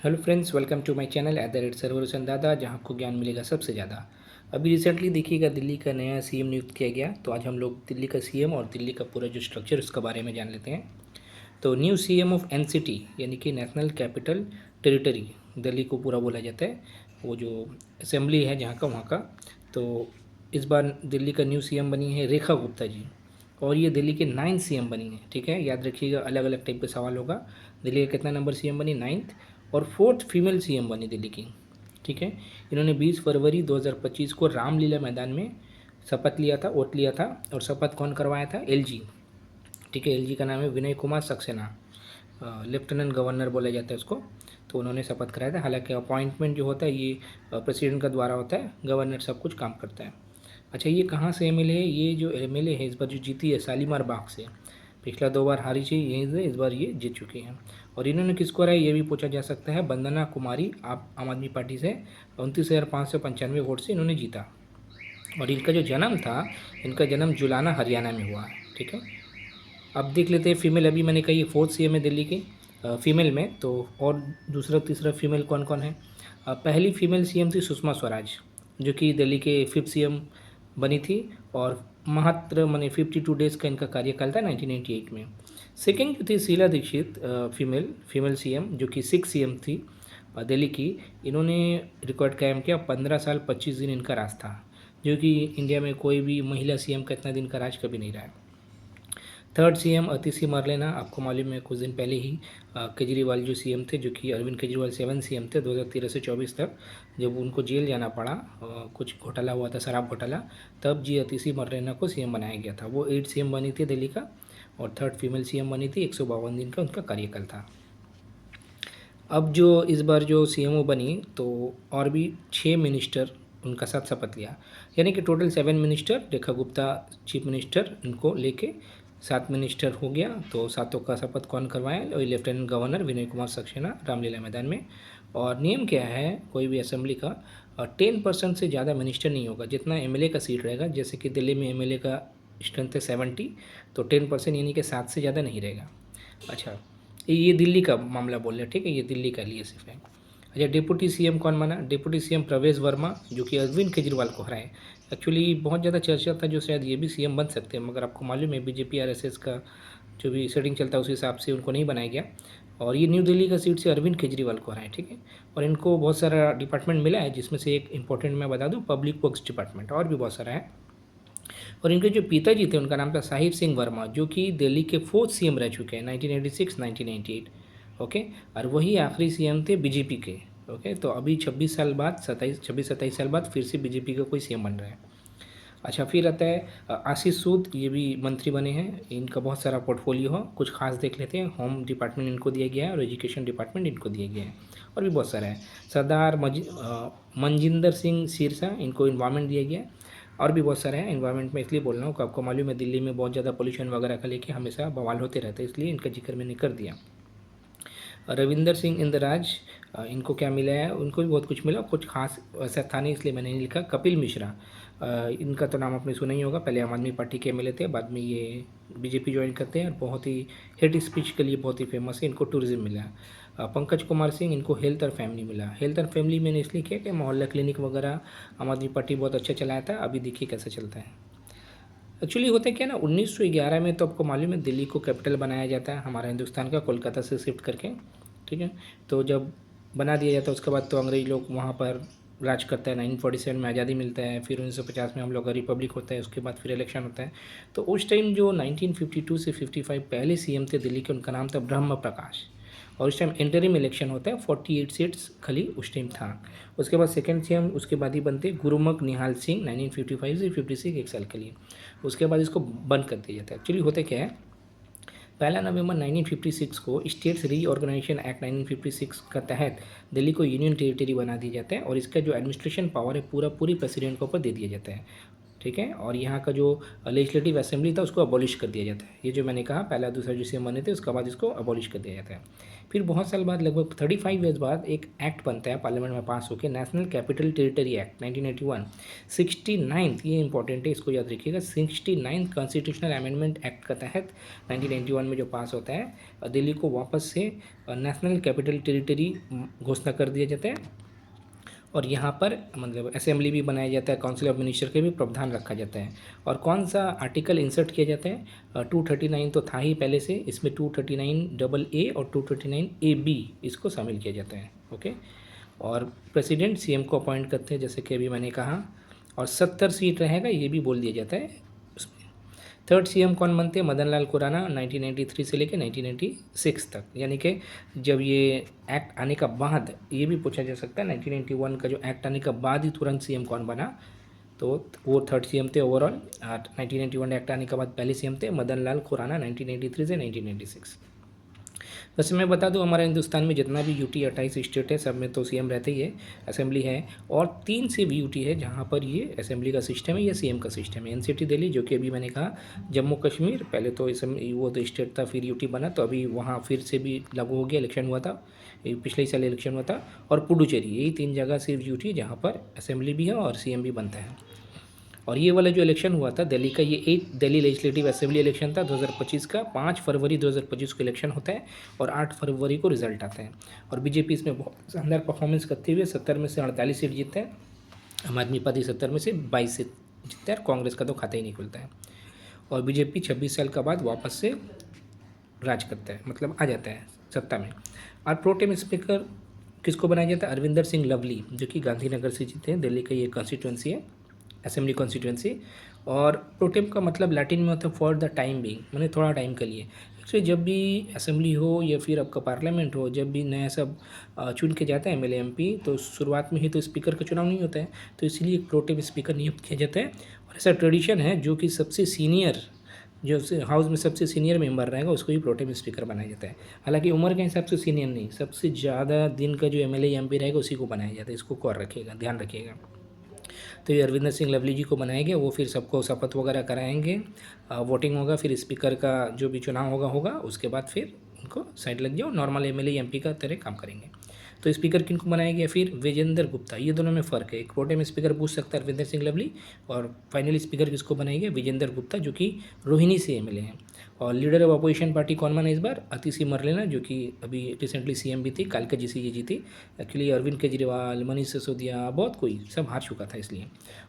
Hello friends, welcome to my channel @Sarvroshan दादा, जहाँ आपको ज्ञान मिलेगा सबसे ज़्यादा। अभी रिसेंटली देखिएगा, दिल्ली का नया सीएम नियुक्त किया गया। तो आज हम लोग दिल्ली का सीएम और दिल्ली का पूरा जो स्ट्रक्चर उसके बारे में जान लेते हैं। तो न्यू सीएम ऑफ एनसीटी यानी कि नेशनल कैपिटल टेरिटरी, दिल्ली को पूरा बोला जाता है, वो जो असेंबली है जहाँ का वहाँ का। तो इस बार दिल्ली का न्यू सीएम बनी है रेखा गुप्ता जी, और ये दिल्ली के 9th सीएम बनी है। ठीक है, याद रखिएगा, अलग अलग टाइप का सवाल होगा। दिल्ली का कितना नंबर सीएम बनी? 9th। और 4th फीमेल सीएम बनी दिल्ली की। ठीक है, इन्होंने 20 फरवरी 2025 को रामलीला मैदान में शपथ लिया था, ओथ लिया था। और शपथ कौन करवाया था? एलजी। ठीक है, एलजी का नाम है विनय कुमार सक्सेना, लेफ्टिनेंट गवर्नर बोला जाता है उसको। तो उन्होंने शपथ कराया था। हालांकि अपॉइंटमेंट जो होता है ये प्रेसिडेंट का द्वारा होता है, गवर्नर सब कुछ काम करता है। अच्छा, ये कहाँ से एमएलए है? ये जो एमएलए है इस बार जो जीती है शालीमार बाग से। पिछला 2 बार हारी थी यहीं से, इस बार ये जीत चुकी हैं। और इन्होंने किसको हराया ये भी पूछा जा सकता है। वंदना कुमारी, आप आम आदमी पार्टी से 29,595 वोट से इन्होंने जीता। और इनका जो जन्म था, इनका जन्म जुलाना हरियाणा में हुआ है। ठीक है, अब देख लेते हैं फीमेल। अभी मैंने कही 4th सीएम है दिल्ली की फीमेल में। तो और दूसरा तीसरा फीमेल कौन कौन है? पहली फीमेल सीएम थी सुषमा स्वराज, जो कि दिल्ली के 5th सीएम बनी थी। और मात्र मैंने 52 डेज़ का इनका कार्यकाल था 1998 में। सेकेंड जो थी शीला दीक्षित, फीमेल सीएम, जो कि 6th सीएम थी दिल्ली की। इन्होंने रिकॉर्ड कायम किया, 15 साल 25 दिन इनका राज था, जो कि इंडिया में कोई भी महिला सीएम का इतना दिन का राज कभी नहीं रहा है। थर्ड सीएम अतिशी मरलेना, आपको मालूम है कुछ दिन पहले ही केजरीवाल जो सीएम थे, जो कि अरविंद केजरीवाल 7 सीएम थे 2013 से 24 तक, जब उनको जेल जाना पड़ा, कुछ घोटाला हुआ था, शराब घोटाला, तब जी अतिशी मरलेना को सीएम बनाया गया था। वो 8 सीएम बनी थी दिल्ली का, और थर्ड फीमेल सीएम बनी थी। 152 दिन का उनका कार्यकाल था। अब जो इस बार जो सीएमओ बनी, तो और भी 6 मिनिस्टर उनका साथ शपथ लिया, यानी कि total 7 minister, Rekha Gupta chief minister, इनको लेके 7 मिनिस्टर हो गया। तो सातों का शपथ कौन करवाया? और लेफ्टिनेंट गवर्नर विनय कुमार सक्सेना, रामलीला मैदान में। और नियम क्या है कोई भी असेंबली का? 10% से ज़्यादा मिनिस्टर नहीं होगा, जितना एमएलए का सीट रहेगा। जैसे कि दिल्ली में एमएलए का स्ट्रेंथ है 70, तो 10% यानी कि 7 से ज़्यादा नहीं रहेगा। अच्छा, ये दिल्ली का मामला बोल रहे हैं, ठीक है, ये दिल्ली का लिए सिर्फ है। अच्छा, डिप्टी सीएम कौन बना? डिप्टी सीएम प्रवेश वर्मा, जो कि अरविंद केजरीवाल को हराए। एक्चुअली बहुत ज़्यादा चर्चा था जो शायद ये भी सीएम बन सकते हैं, मगर आपको मालूम है बीजेपी आरएसएस का जो भी सेटिंग चलता है उस हिसाब से उनको नहीं बनाया गया। और ये न्यू दिल्ली का सीट से अरविंद केजरीवाल को हराए। ठीक है, और इनको बहुत सारा डिपार्टमेंट मिला है, जिसमें से एक इंपॉर्टेंट मैं बता दूँ, पब्लिक वर्क्स डिपार्टमेंट, और भी बहुत सारा है। और इनके जो पिताजी थे उनका नाम था साहिब सिंह वर्मा, जो कि दिल्ली के 4th सीएम रह चुके हैं 1986 1998। ओके, और वही आखिरी सीएम थे बीजेपी के। ओके, तो अभी 26 साल बाद, 27 साल बाद फिर से बीजेपी का कोई सीएम बन रहा है। अच्छा, फिर आता है आशीष सूद, ये भी मंत्री बने हैं। इनका बहुत सारा पोर्टफोलियो हो, कुछ खास देख लेते हैं। होम डिपार्टमेंट इनको दिया गया है, और एजुकेशन डिपार्टमेंट इनको दिया गया है, और भी बहुत सारा है। सरदार मनजिंदर सिंह सिरसा, इनको इन्वायरमेंट दिया गया है, और भी बहुत सारे हैं। इन्वायरमेंट में इसलिए बोल रहा हूँ कि आपको मालूम है दिल्ली में बहुत ज़्यादा पोल्यूशन वगैरह का लेके हमेशा बवाल होते रहते हैं, इसलिए इनका जिक्र मैंने कर दिया। रविंदर सिंह इंदराज, इनको क्या मिला है? उनको भी बहुत कुछ मिला, कुछ खास ऐसा था नहीं, इसलिए मैंने नहीं लिखा। कपिल मिश्रा, इनका तो नाम आपने सुना ही होगा, पहले आम आदमी पार्टी के एमएलए थे, बाद में ये बीजेपी ज्वाइन करते हैं, और बहुत ही हेड स्पीच के लिए बहुत ही फेमस है। इनको टूरिज्म मिला। पंकज कुमार सिंह, इनको हेल्थ और फैमिली मिला। हेल्थ और फैमिली मैंने इसलिए किया कि मोहल्ला क्लिनिक वगैरह आम आदमी पार्टी बहुत अच्छा चलाया था, अभी देखिए कैसा चलता है। एक्चुअली होता है क्या ना, 1911 में तो आपको मालूम है दिल्ली को कैपिटल बनाया जाता है हमारा हिंदुस्तान का, कोलकाता से शिफ्ट करके। ठीक है, तो जब बना दिया जाता है उसके बाद तो अंग्रेज लोग वहाँ पर राज करता है। 1947 में आज़ादी मिलता है, फिर 1950 में हम लोग का रिपब्लिक होता है, उसके बाद फिर इलेक्शन होता है। तो उस टाइम जो 1952 से 55 पहले सीएम थे दिल्ली के, उनका नाम था ब्रह्म प्रकाश। और उस टाइम इंटरिम इलेक्शन होता है, 48 सीट्स खाली उस टाइम था। उसके बाद सेकंड सीएम उसके बाद ही बनते गुरुमुख निहाल सिंह 1955 से 56, 1 साल के लिए। उसके बाद इसको बंद कर दिया जाता है। एक्चुअली होता क्या है, 1 नवंबर 1956 को स्टेट्स रीऑर्गेनाइजेशन एक्ट 1956 का तहत दिल्ली को यूनियन टेरिटरी बना दिया जाता है, और इसका जो एडमिनिस्ट्रेशन पावर है पूरी प्रेसिडेंट के ऊपर दे दिया जाता है। ठीक है। और यहाँ का जो लेजिस्लेटिव असेंबली था उसको अबॉलिश कर दिया जाता है। ये जो मैंने कहा पहला दूसरा जो सीएम बने थे उसके बाद इसको अबॉलिश कर दिया जाता है। फिर बहुत साल बाद लगभग 35 ईयर्स बाद एक एक्ट बनता है पार्लियामेंट में पास होकर, national capital territory act 1981। 69th, ये इंपॉर्टेंट है, इसको याद रखिएगा, 69th कॉन्स्टिट्यूशनल अमेंडमेंट एक्ट के तहत 1991 में जो पास होता है, दिल्ली को वापस से नेशनल कैपिटल टेरिटरी घोषणा कर दिया जाता है। और यहाँ पर मतलब असेंबली भी बनाया जाता है, काउंसिल ऑफ मिनिस्टर के भी प्रावधान रखा जाता है। और कौन सा आर्टिकल इंसर्ट किया जाता है, 239 तो था ही पहले से, इसमें 239AA और 239AB इसको शामिल किया जाता है। ओके। और प्रेसिडेंट सीएम को अपॉइंट करते हैं जैसे कि अभी मैंने कहा, और 70 सीट रहेगा ये भी बोल दिया जाता है उसमें। थर्ड सीएम कौन बनते हैं, मदन लाल खुराना 1993 से लेकर 1996 तक, यानी कि जब ये एक्ट आने का बाद, ये भी पूछा जा सकता है 1991 का जो एक्ट आने का बाद ही तुरंत सीएम कौन बना, तो वो थर्ड सीएम थे ओवरऑल। 1991 एक्ट आने के बाद पहले सीएम थे मदन लाल खुराना 1993 से 1996। वैसे मैं बता दूं हमारे हिंदुस्तान में जितना भी यूटी 28 स्टेट है सब में तो सीएम रहते ही है, असेंबली है, और 3 से भी यूटी है जहाँ पर ये असेंबली का सिस्टम है या सीएम का सिस्टम है। एनसीटी दिल्ली जो कि अभी मैंने कहा, जम्मू कश्मीर पहले तो वो तो स्टेट था फिर यूटी बना, तो अभी वहाँ फिर से भी लागू हो गया, इलेक्शन हुआ था, पिछले साल इलेक्शन हुआ था, और पुडुचेरी, यही 3 जगह सिर्फ यूटी है जहाँ पर असेंबली भी है और सीएम भी बनता है। और ये वाला जो इलेक्शन हुआ था दिल्ली का, ये 8 दिल्ली लेजिस्लेटिव असेंबली इलेक्शन था 2025 का। 5 फरवरी 2025 को इलेक्शन होता है और 8 फरवरी को रिजल्ट आता है। और बीजेपी इसमें बहुत शानदार परफॉर्मेंस करते हुए 70 में से 48 सीट जीतते हैं, आम आदमी पार्टी 70 में से 22 सीट जीतता है, और कांग्रेस का तो खाता ही नहीं खुलता है। और बीजेपी 26 साल का बाद वापस से राज करता है, मतलब आ जाता है सत्ता में। और प्रोटेम स्पीकर किसको बनाया जाता है, अरविंदर सिंह लवली, जो कि गांधीनगर से जीते हैं, दिल्ली का ये कॉन्स्टिट्यूंसी है, असेंबली कॉन्स्टिट्यूंसी। और प्रोटेम का मतलब लैटिन में होता है फॉर द टाइम बीइंग, मैंने थोड़ा टाइम के लिए। एक्चुअली जब भी असेंबली हो या फिर आपका पार्लियामेंट हो, जब भी नया सब चुन के जाता है एमएलए एमपी, तो शुरुआत में ही तो स्पीकर का चुनाव नहीं होता है, तो इसलिए प्रोटेम स्पीकर नियुक्त किया जाता है। और ऐसा ट्रेडिशन है जो कि सबसे सीनियर, जो हाउस में सबसे सीनियर मेंबर रहेगा उसको ही प्रोटेम स्पीकर बनाया जाता है। हालांकि उम्र के हिसाब से सीनियर नहीं, सबसे ज़्यादा दिन का जो एमएलए एमपी रहेगा उसी को बनाया जाता है, इसको गौर रखिएगा, ध्यान रखिएगा। तो ये अरविंदर सिंह लवली जी को बनाया गया, वो फिर सबको शपथ वगैरह कराएंगे, वोटिंग होगा, फिर स्पीकर का जो भी चुनाव होगा उसके बाद फिर उनको साइड लग जाओ, नॉर्मल एमएलए एमपी का तरह काम करेंगे। तो स्पीकर किनको बनाया गया, फिर विजेंद्र गुप्ता, ये दोनों में फ़र्क है, एक प्रोटेम स्पीकर पूछ सकता है अरविंदर सिंह लवली, और फाइनल स्पीकर किसको बनाया गया, विजेंद्र गुप्ता, जो कि रोहिणी से एमएलए हैं। और लीडर ऑफ अपोजिशन पार्टी कौन बना इस बार, अतिशी मरलेना, जो कि अभी रिसेंटली सीएम भी थी, कालका जी से ये जीती। एक्चुअली अरविंद केजरीवाल, मनीष सिसोदिया, बहुत कोई सब हार चुका था इसलिए।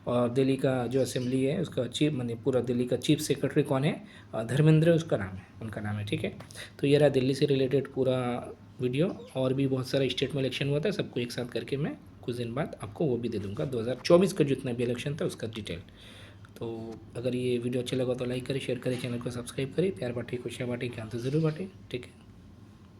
और दिल्ली का जो असेंबली है उसका चीफ, माने पूरा दिल्ली का चीफ सेक्रेटरी कौन है, धर्मेंद्र उसका नाम है, उनका नाम है, ठीक है। तो ये रहा दिल्ली से रिलेटेड पूरा वीडियो। और भी बहुत सारा स्टेट में इलेक्शन हुआ था, सबको एक साथ करके मैं कुछ दिन बाद आपको वो भी दे दूँगा, 2024 का जितना भी इलेक्शन था उसका डिटेल। तो अगर ये वीडियो अच्छा लगा तो लाइक करें, शेयर करें, चैनल को सब्सक्राइब करें, प्यार बांटे, खुशियाँ बांटे, ज्ञान तो ज़रूर बांटे, ठीक है।